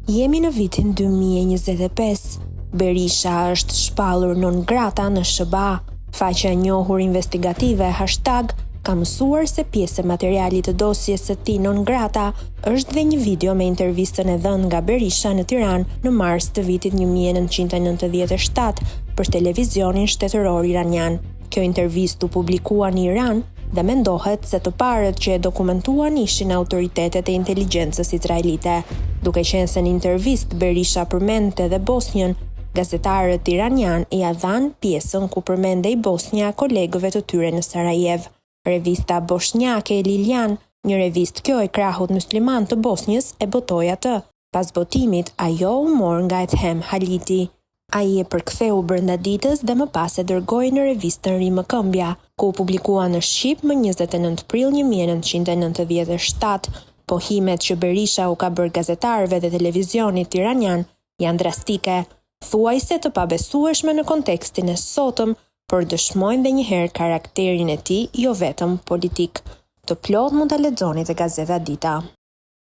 Jemi në vitin 2025. Berisha është shpallur non grata në SBA. Faqja e njohur investigative #ka mësuar se pjesë e materialit të dosjes së tij non grata është dhe një video me intervistën e dhënë nga Berisha në Tiranë në mars të vitit 1997 për televizionin shtetëror iranian. Kjo intervistë u publikua në Iran dhe mendohet se të parët që e dokumentuan ishin autoritetet e inteligjencës izraelite. Duke qenë se në intervistë Berisha përmendte dhe Bosnjën, gazetarët iranian ia dhan pjesën ku përmendej Bosnja kolegëve të tyre në Sarajev. Revista bosnjake Lilian, një revistë kjo e krahut musliman të Bosnjës, e botoi atë. Pas botimit, ajo u mor nga Ethem Haliti. Ai e përktheu brenda ditës dhe më pas e dërgoi në revistën Rimë Këmbja, ku u publikua në Shqip më 29 prill 1997. Pohimet që Berisha u ka bërë gazetarëve dhe televizionit iranian janë drastike, thuajse të pabesueshme në kontekstin e sotëm, por dëshmojnë dhe njëherë karakterin e tij jo vetëm politik. Të plot mund ta lexoni te Gazeta Dita.